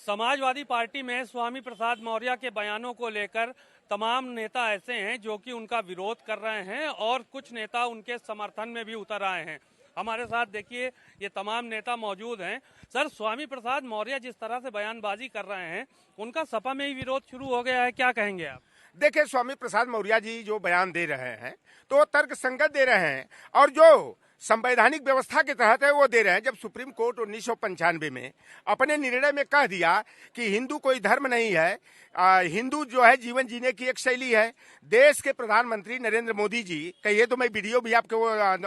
Samajwadi party में स्वामी प्रसाद मौर्य के बयानों को लेकर तमाम नेता ऐसे हैं जो कि उनका विरोध कर रहे हैं और कुछ नेता उनके समर्थन में भी उतर आए हैं। हमारे साथ देखिए ये तमाम नेता मौजूद हैं। सर, स्वामी प्रसाद मौर्य जिस तरह से बयानबाजी कर रहे हैं उनका सपा में ही विरोध शुरू हो गया है, क्या कहेंगे आप? देखिए, स्वामी प्रसाद मौर्य जी जो बयान दे रहे हैं तो तर्क संगत दे रहे हैं और जो संवैधानिक व्यवस्था के तहत है वो दे रहे हैं। जब सुप्रीम कोर्ट 1995 में अपने निर्णय में कह दिया कि हिंदू कोई धर्म नहीं है, हिंदू जो है जीवन जीने की एक शैली है। देश के प्रधानमंत्री नरेंद्र मोदी जी कहिए तो मैं वीडियो भी आपको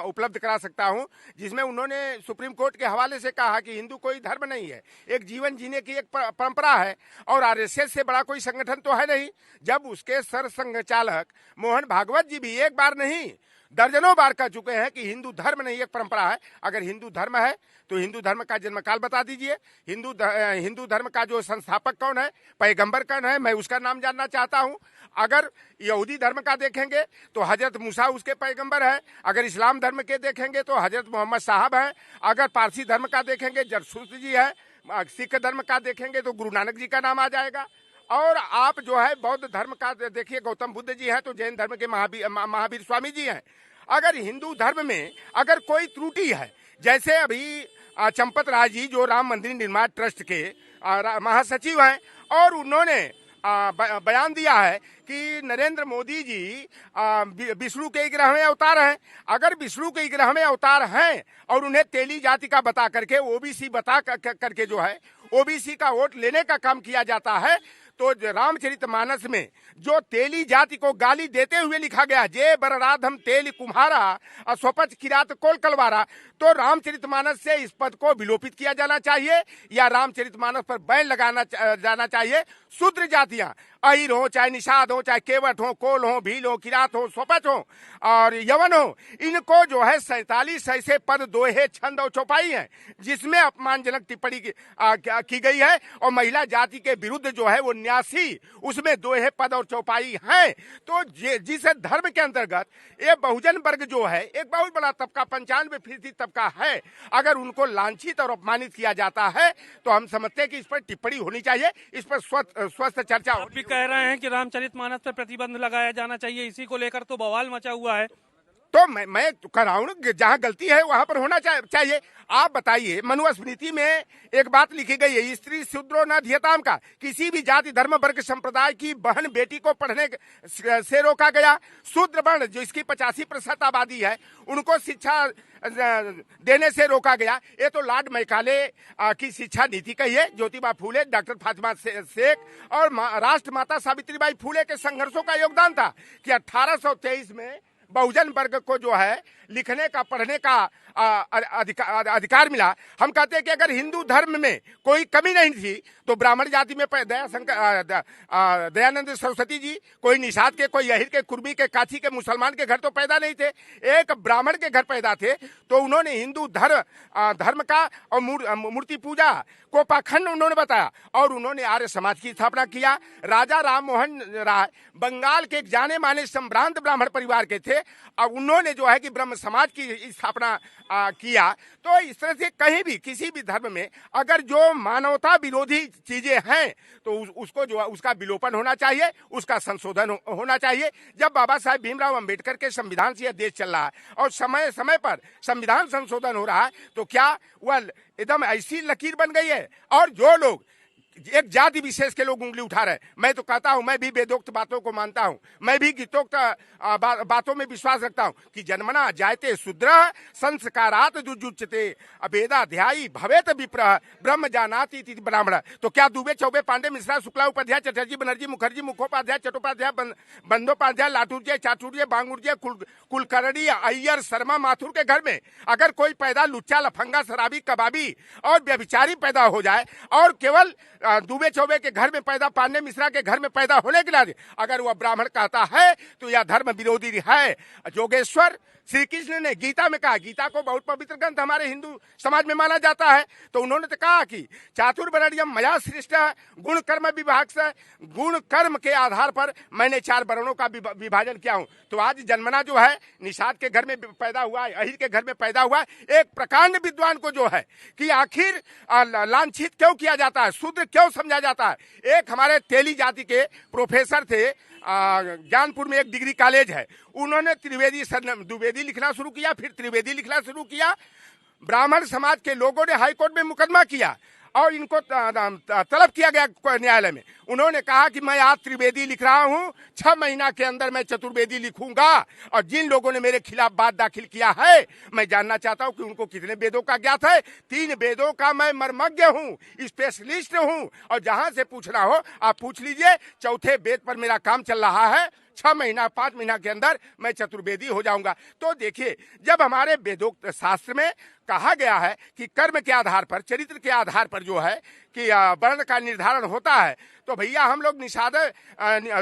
उपलब्ध करा सकता हूं जिसमें उन्होंने सुप्रीम कोर्ट के हवाले से कहा कि हिंदू कोई धर्म नहीं है, एक जीवन जीने की एक परंपरा है और आरएसएस से बड़ा कोई संगठन तो है नहीं। जब उसके सर संघचालक मोहन भागवत जी भी एक बार नहीं दर्जनों बार कह चुके हैं कि हिंदू धर्म नहीं एक परंपरा है। अगर हिंदू धर्म है तो हिंदू धर्म का जन्मकाल बता दीजिए। हिंदू धर्म का जो संस्थापक कौन है, पैगंबर कौन है, मैं उसका नाम जानना चाहता हूं। अगर यहूदी धर्म का देखेंगे तो हजरत मूसा उसके पैगंबर है। अगर इस्लाम धर्म के देखेंगे तो हजरत मोहम्मद साहब है। अगर पारसी धर्म का देखेंगे जरसूत जी है। सिख धर्म का देखेंगे तो गुरु नानक जी का नाम आ जाएगा। और आप जो है बौद्ध धर्म का देखिए गौतम बुद्ध जी हैं तो जैन धर्म के महावीर स्वामी जी हैं। अगर हिंदू धर्म में अगर कोई त्रुटि है, जैसे अभी चंपत राय जी जो राम मंदिर निर्माण ट्रस्ट के महासचिव हैं और उन्होंने बयान दिया है कि नरेंद्र मोदी जी विष्णु के 11वें अवतार हैं। अगर विष्णु के 11वें अवतार हैं और उन्हें तेली जाति का बता करके ओबीसी बता करके जो है ओबीसी का वोट लेने का काम किया जाता है, तो रामचरितमानस में जो तेली जाति को गाली देते हुए लिखा गया जे बरराधम तेली कुम्हारा स्वपच किरात कोल कलवारा, तो रामचरितमानस से इस पद को विलोपित किया जाना चाहिए या रामचरितमानस पर बैन लगाना जाना चाहिए। शूद्र जातियां अहिर हो, चाहे निषाद हो, चाहे केवट हो, कोल हो, भील हो, किरात हो, स्वपच हो और यवन हो, इनको जो है 47 ऐसे पद, दोहे, छंद और चौपाई हैं जिसमें अपमानजनक टिप्पणी की गई है और महिला जाति के विरुद्ध जो है वो 89 उसमें दोहे, पद और चौपाई हैं। तो जिस धर्म के अंतर्गत ये बहुजन वर्ग जो है एक बहुत बड़ा तबका 95% तबका है, अगर उनको लांछित और अपमानित किया जाता है तो हम समझते हैं कि इस पर टिप्पणी होनी चाहिए, इस पर स्वस्थ चर्चा आप भी कह रहे हैं कि रामचरितमानस पर प्रतिबंध लगाया जाना चाहिए, इसी को लेकर तो बवाल मचा हुआ है। तो मैं कह रहा हूँ जहाँ गलती है वहां पर होना चाहिए। आप बताइए, मनुस्मृति में एक बात लिखी गई है, स्त्री शूद्रो न ध्यताम का, किसी भी जाति धर्म वर्ग संप्रदाय की बहन बेटी को पढ़ने से रोका गया। शूद्र वर्ण जो इसकी 85% आबादी है उनको शिक्षा देने से रोका गया। ये तो लॉर्ड मैकाले की शिक्षा नीति कही है। ज्योतिबा फूले, डॉक्टर फातिमा शेख और राष्ट्रमाता सावित्रीबाई फूले के संघर्षों का योगदान था कि 1823 में बहुजन वर्ग को जो है लिखने का पढ़ने का अधिकार मिला। हम कहते हैं कि अगर हिंदू धर्म में कोई कमी नहीं थी तो ब्राह्मण जाति में दयानंद सरस्वती जी कोई निषाद के, कोई अहिर के, कुर्मी के, काछी के, मुसलमान के घर तो पैदा नहीं थे, एक ब्राह्मण के घर पैदा थे। तो उन्होंने हिंदू धर्म का और मूर्ति पूजा को पाखंड उन्होंने बताया और उन्होंने आर्य समाज की स्थापना किया। राजा राम मोहन राय बंगाल के एक जाने माने संभ्रांत ब्राह्मण परिवार के थे और उन्होंने जो है कि ब्रह्म समाज की स्थापना किया। तो इस तरह से कहीं भी किसी भी धर्म में अगर जो मानवता विरोधी चीजें हैं तो उसको जो है उसका विलोपन होना चाहिए, उसका संशोधन होना चाहिए। जब बाबा साहेब भीमराव अंबेडकर के संविधान से यह देश चल रहा है और समय समय पर संविधान संशोधन हो रहा है तो क्या वह एकदम ऐसी लकीर बन गई है और जो लोग एक जाति विशेष के लोग उंगली उठा रहे हैं। मैं तो कहता हूं, मैं भी वेदोक्त बातों को मानता हूं, मैं भी गीतोक्त बातों में विश्वास रखता हूं कि जन्मना जायते शूद्र संस्कारात जुजुच्यते अभेदाध्यायी भवेत विप्रः ब्रह्म जानाति इति ब्राह्मण। तो क्या दुबे, चौबे, पांडे, मिश्रा, शुक्ला, उपाध्याय, चटर्जी, बनर्जी, मुखर्जी, मुखोपाध्याय, चट्टोपाध्याय, बंदोपाध्याय, लाटूर्य, चाटुर्य, बांगुर्य, कुलकर्णी, अय्यर, शर्मा, माथुर के घर में अगर कोई पैदा लुच्चा, लफंगा, शराबी, कबाबी और व्यभिचारी पैदा हो जाए और केवल दुबे चौबे के घर में पैदा, पांडे मिश्रा के घर में पैदा होने के लिए अगर वह ब्राह्मण कहता है तो यह धर्म विरोधी है। जोगेश्वर श्री कृष्ण ने गीता में कहा, गीता को बहुत पवित्र ग्रंथ हमारे हिंदू समाज में माना जाता है, तो उन्होंने तो कहा कि चातुर्वर्ण्यम मया सृष्ट गुण कर्म विभाग से, गुण कर्म के आधार पर मैंने 4 वर्णों का विभाजन किया हूं। तो आज जन्मना जो है निषाद के घर में पैदा हुआ है, अहिर के घर में पैदा हुआ है। एक प्रकांड विद्वान को जो है कि आखिर लांछित क्यों किया जाता है, शूद्र क्यों समझा जाता है। एक हमारे तेली जाति के प्रोफेसर थे, ज्ञानपुर में एक डिग्री कॉलेज है, उन्होंने द्विवेदी लिखना शुरू किया, फिर त्रिवेदी लिखना शुरू किया। ब्राह्मण समाज के लोगों ने हाईकोर्ट में मुकदमा किया और इनको तलब किया गया न्यायालय में। उन्होंने कहा कि मैं आज त्रिवेदी लिख रहा हूं, 6 महीना के अंदर मैं चतुर्वेदी लिखूंगा। और जिन लोगों ने मेरे खिलाफ बात दाखिल किया है, मैं जानना चाहता हूं कि उनको कितने वेदों का ज्ञात है। 3 वेदों का मैं मर्मज्ञ हूं, स्पेशलिस्ट हूं, और जहां से पूछना हो आप पूछ लीजिए। 4थे वेद पर मेरा काम चल रहा है, 6 महीना 5 महीना के अंदर मैं चतुर्वेदी हो जाऊंगा। तो देखिए, जब हमारे वेदोक्त शास्त्र में कहा गया है कि कर्म के आधार पर, चरित्र के आधार पर जो है कि वर्ण का निर्धारण होता है, तो भैया हम लोग निषाद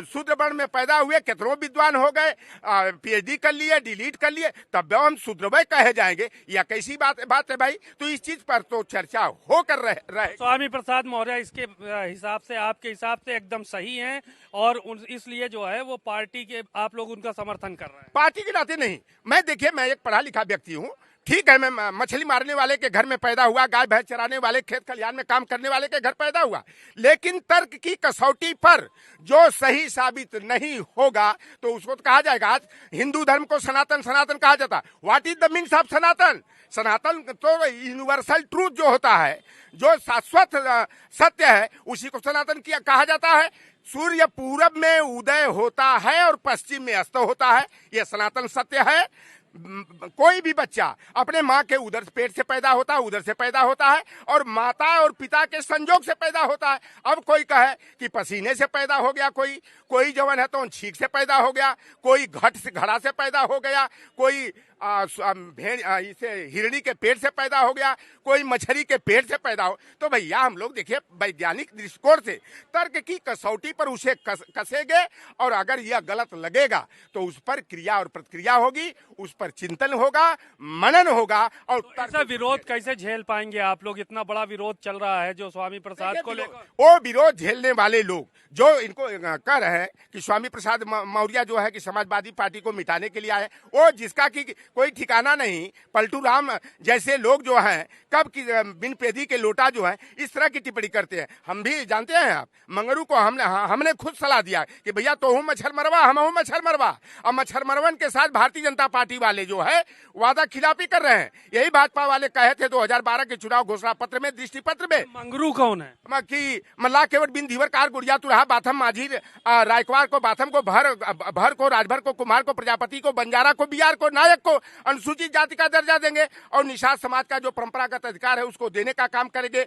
शूद्र वर्ण में पैदा हुए, कितनों विद्वान हो गए, पीएचडी कर लिए, डिलीट कर लिए, तब हम शूद्रवय कहे जाएंगे, या कैसी बात है भाई। तो इस चीज पर तो चर्चा होकर रहे। स्वामी प्रसाद मौर्य इसके हिसाब से, आपके हिसाब से एकदम सही हैं, और इसलिए जो है वो पार्टी के आप लोग उनका समर्थन कर रहे हैं। पार्टी के नाते नहीं, मैं देखिए, मैं एक पढ़ा लिखा व्यक्ति हूँ, ठीक है, मैं मछली मारने वाले के घर में पैदा हुआ, गाय भैंस चराने वाले, खेत खलिहान में काम करने वाले के घर पैदा हुआ, लेकिन तर्क की कसौटी पर जो सही साबित नहीं होगा तो उसको तो कहा जाएगा। आज हिंदू धर्म को सनातन सनातन कहा जाता है। What is the means of Sanatan? सनातन तो यूनिवर्सल ट्रूथ जो होता है, जो शाश्वत सत्य है, उसी को सनातन किया कहा जाता है। सूर्य पूरब में उदय होता है और पश्चिम में अस्त होता है, यह सनातन सत्य है। कोई भी बच्चा अपने माँ के उधर पेट से पैदा होता है, उधर से पैदा होता है, और माता और पिता के संजोग से पैदा होता है। अब कोई कहे कि पसीने से पैदा हो गया, कोई जवान है तो छींक से पैदा हो गया, कोई घड़ा से पैदा हो गया, कोई इसे हिरणी के पेट से पैदा हो गया, कोई मछली के पेट से पैदा हो। तो भैया हम लोग देखिए, वैज्ञानिक दृष्टिकोण से तर्क की कसौटी पर उसे कसेंगे, और अगर यह गलत लगेगा तो उस पर क्रिया और प्रतिक्रिया होगी, उस पर चिंतन होगा, मनन होगा। और तो ऐसा विरोध कैसे झेल पाएंगे आप लोग? इतना बड़ा विरोध चल रहा है जो स्वामी प्रसाद को लेकर। वो विरोध झेलने वाले लोग जो इनको कह रहे हैं कि स्वामी प्रसाद मौर्य जो है कि समाजवादी पार्टी को मिटाने के लिए आए, वो जिसका कि कोई ठिकाना नहीं। पलटू राम जैसे लोग जो हैं, कब की बिन पेदी के लोटा जो है, इस तरह की टिप्पणी करते हैं। हम भी जानते हैं, आप मंगरू को हमने खुद सलाह दिया कि भैया तो हूं मच्छर मरवा, हम हूं मच्छर मरवा। अब मच्छर मरवन के साथ भारतीय जनता पार्टी वाले जो है वादा खिलाफी कर रहे हैं। यही भाजपा वाले कहे थे 2012 के चुनाव घोषणा पत्र में, दृष्टि पत्र में। मंगरू कौन है? कि मल्ला केवट बिन धीवर कार गुड़िया तुरहा बाथम माझी रायकवार को, बाथम को, भर को, राजभर को, कुमार को, प्रजापति को, बंजारा को, बिहार को, नायक को अनुसूचित जाति का दर्जा देंगे, और निषाद समाज का जो परंपरागत अधिकार है उसको देने का काम करेंगे,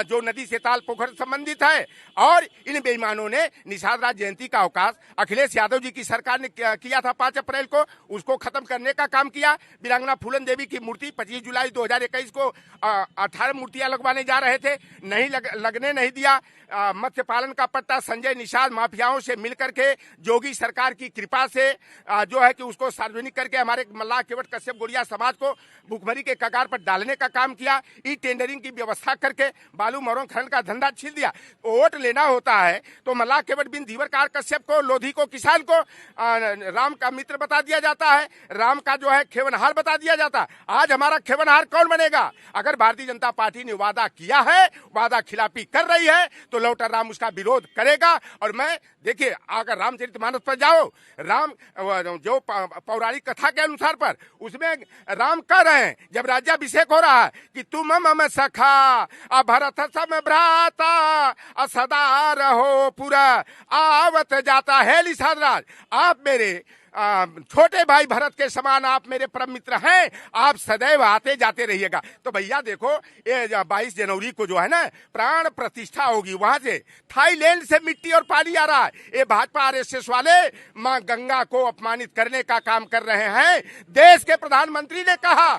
जो नदी से ताल पोखर संबंधित है। और इन बेईमानों ने निषाद राज जयंती का अवकाश अखिलेश यादव जी की सरकार ने किया था 5 अप्रैल को, उसको खत्म करने का काम किया। वीरांगना फूलन देवी की मूर्ति 25 जुलाई 2021 को 18 मूर्तियां लगवाने जा रहे थे, नहीं लगने नहीं दिया। मत्स्य पालन का पट्टा संजय निषाद माफियाओं से मिलकर के जोगी सरकार की कृपा से जो है कि उसको सार्वजनिक करके हमारे मल्लाह केवट कश्यप गोड़िया समाज को भूखमरी के कगार पर डालने का काम किया। ई टेंडरिंग की व्यवस्था करके बालू मरों खनन का धंधा छीन दिया। वोट लेना होता है तो मल्लाह केवट बिन धीवर कार कश्यप को, लोधी को, किसान को राम का मित्र बता दिया जाता है, राम का जो है खेवनहार बता दिया जाता है। आज हमारा खेवनहार कौन बनेगा? अगर भारतीय जनता पार्टी ने वादा किया है, वादा खिलाफी कर रही है, तो लौटर राम उसका विरोध करेगा। और मैं देखिए, अगर रामचरितमानस पर जाओ, राम जो पौराणिक कथा के अनुसार पर, उसमें राम कह रहे हैं जब राज्याभिषेक हो रहा है कि तुम मम सखा भरत सम भ्राता सदा रहो पूरा आवत जाता है निषाद राज। आप मेरे छोटे भाई भरत के समान, आप मेरे परम मित्र हैं, आप सदैव आते जाते रहिएगा। तो भैया देखो, ये 22 जनवरी को जो है ना प्राण प्रतिष्ठा होगी, वहां से थाईलैंड से मिट्टी और पानी आ रहा है। ये भाजपा आरएसएस वाले मां गंगा को अपमानित करने का काम कर रहे हैं। देश के प्रधानमंत्री ने कहा,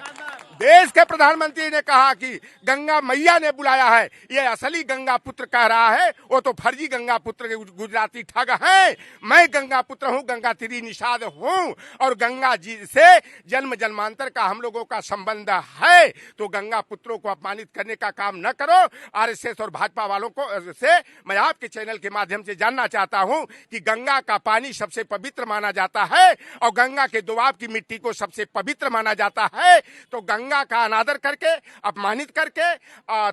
देश के प्रधानमंत्री ने कहा कि गंगा मैया ने बुलाया है, ये असली गंगा पुत्र कह रहा है, वो तो फर्जी गंगा पुत्र गुजराती ठग है। मैं गंगा पुत्र हूँ, गंगा तिरी निषाद हूँ और गंगा जी से जन्म जन्मांतर का हम लोगों का संबंध है। तो गंगा पुत्रों को अपमानित करने का काम न करो। आरएसएस और भाजपा वालों को से मैं आपके चैनल के माध्यम से जानना चाहता हूँ कि गंगा का पानी सबसे पवित्र माना जाता है और गंगा के दोआब की मिट्टी को सबसे पवित्र माना जाता है। तो गंगा का अनादर करके, अपमानित करके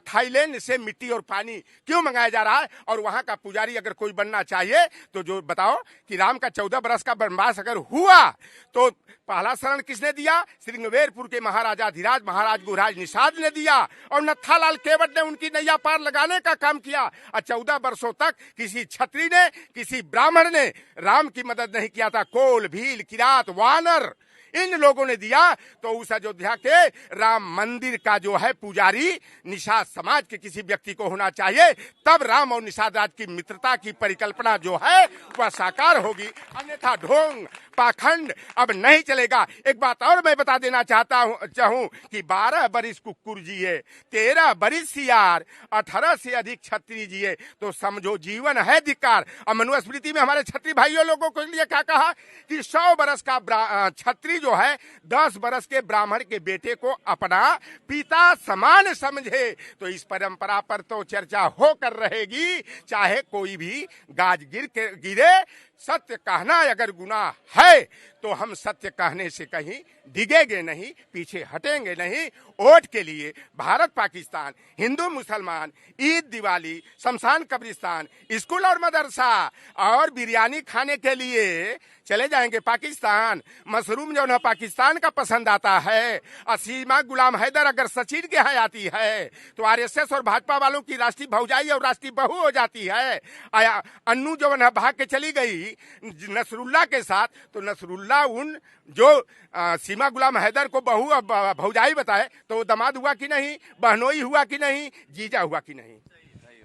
थाईलैंड से मिट्टी और पानी क्यों मंगाया जा रहा है? और वहां का पुजारी अगर कोई बनना चाहिए तो जो बताओ कि राम का 14 बरस का वनवास अगर हुआ तो पहला शरण किसने दिया? श्रृंगवेरपुर के महाराजा धीराज महाराज गुरुराज निषाद ने दिया और नत्थालाल केवट ने उनकी नैया पार लगाने का काम किया। और 14 वर्षों तक किसी छत्री ने, किसी ब्राह्मण ने राम की मदद नहीं किया था। कोल, भील, किरात, वानर इन लोगों ने दिया। तो उस अयोध्या के राम मंदिर का जो है पुजारी निषाद समाज के किसी व्यक्ति को होना चाहिए, तब राम और निषाद राज की मित्रता की परिकल्पना जो है वह साकार होगी। अन्यथा ढोंग पाखंड अब नहीं चलेगा। एक बात और मैं बता देना चाहूं कि 12 बरिस कुक्कुर जिए, 13 बरिस सियार, 18 से अधिक छत्री जिए, तो समझो जीवन है धिक्कार। और मनुस्मृति में हमारे छत्री भाइयों लोगों के लिए क्या कहा कि 100 बरस का छत्री जो है 10 बरस के ब्राह्मण के बेटे को अपना पिता समान समझे। तो इस परंपरा पर तो चर्चा होकर रहेगी, चाहे कोई भी गाज गिरे। सत्य कहना अगर गुनाह है तो हम सत्य कहने से कहीं डिगेंगे नहीं, पीछे हटेंगे नहीं। वोट के लिए भारत पाकिस्तान, हिंदू मुसलमान, ईद दिवाली, शमशान कब्रिस्तान, स्कूल और मदरसा और बिरयानी खाने के लिए चले जाएंगे पाकिस्तान। मशरूम जो है पाकिस्तान का पसंद आता है। असीमा गुलाम हैदर अगर सचिन के यहाँ आती है तो आरएसएस और भाजपा वालों की राष्ट्रीय भौजाई और राष्ट्रीय बहू हो जाती है। अन्नू जो है भाग के चली गई नसरुल्ला के साथ, तो नसरुल्ला उन जो सीमा गुलाम हैदर को बहू और भौजाई बताए तो वो दामाद हुआ कि नहीं, बहनोई हुआ कि नहीं, जीजा हुआ कि नहीं?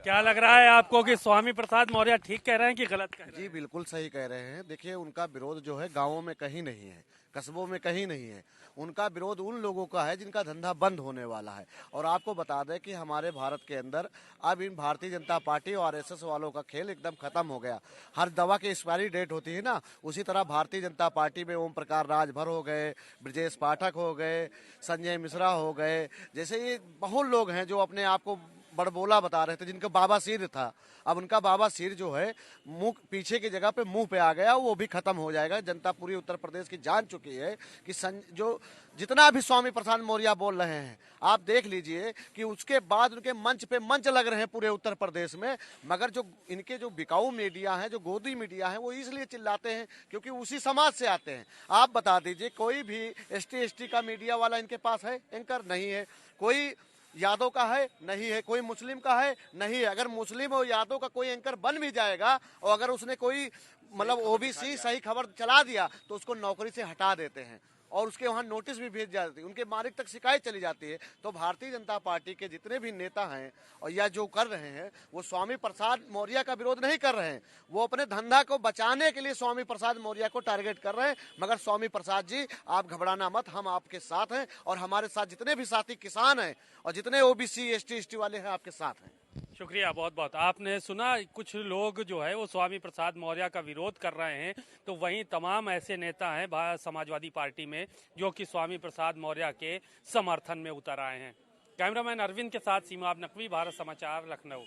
क्या लग रहा है आपको कि स्वामी प्रसाद मौर्य ठीक कह रहे हैं कि गलत कह रहे हैं? जी बिल्कुल सही कह रहे हैं। देखिए, उनका विरोध जो है गांवों में कहीं नहीं है, कस्बों में कहीं नहीं है। उनका विरोध उन लोगों का है जिनका धंधा बंद होने वाला है। और आपको बता दें कि हमारे भारत के अंदर अब इन भारतीय जनता पार्टी और आरएसएस वालों का खेल एकदम खत्म हो गया। हर दवा की एक्सपायरी डेट होती है ना, उसी तरह भारतीय जनता पार्टी में ओम प्रकाश राजभर हो गए, ब्रजेश पाठक हो गए, संजय मिश्रा हो गए, जैसे ये बहुत लोग हैं जो अपने आप को बड़बोला बता रहे थे, जिनका बाबा सिर था। अब उनका बाबा सिर जो है मुंह पीछे की जगह पे मुंह पे आ गया, वो भी खत्म हो जाएगा। जनता पूरी उत्तर प्रदेश की जान चुकी है कि जो जितना भी स्वामी प्रसाद मौर्य बोल रहे हैं, आप देख लीजिए कि उसके बाद उनके मंच पे मंच लग रहे हैं पूरे उत्तर प्रदेश में। मगर जो इनके जो बिकाऊ मीडिया है, जो गोदी मीडिया है, वो इसलिए चिल्लाते हैं क्योंकि उसी समाज से आते हैं। आप बता दीजिए, कोई भी एसटी का मीडिया वाला इनके पास है? एंकर नहीं है। कोई यादव का है? नहीं है। कोई मुस्लिम का है? नहीं है। अगर मुस्लिम और यादव का कोई एंकर बन भी जाएगा और अगर उसने कोई मतलब ओबीसी सही खबर चला दिया तो उसको नौकरी से हटा देते हैं और उसके वहां नोटिस भी भेज जाती है, उनके मालिक तक शिकायत चली जाती है। तो भारतीय जनता पार्टी के जितने भी नेता हैं और या जो कर रहे हैं, वो स्वामी प्रसाद मौर्य का विरोध नहीं कर रहे हैं, वो अपने धंधा को बचाने के लिए स्वामी प्रसाद मौर्य को टारगेट कर रहे हैं। मगर स्वामी प्रसाद जी, आप घबराना मत, हम आपके साथ हैं और हमारे साथ जितने भी साथी किसान हैं और जितने ओबीसी एसटी वाले हैं आपके साथ हैं। शुक्रिया, बहुत बहुत। आपने सुना, कुछ लोग जो है वो स्वामी प्रसाद मौर्य का विरोध कर रहे हैं, तो वहीं तमाम ऐसे नेता हैं भारत समाजवादी पार्टी में जो कि स्वामी प्रसाद मौर्य के समर्थन में उतर आए हैं। कैमरामैन अरविंद के साथ सीमा नकवी, भारत समाचार, लखनऊ।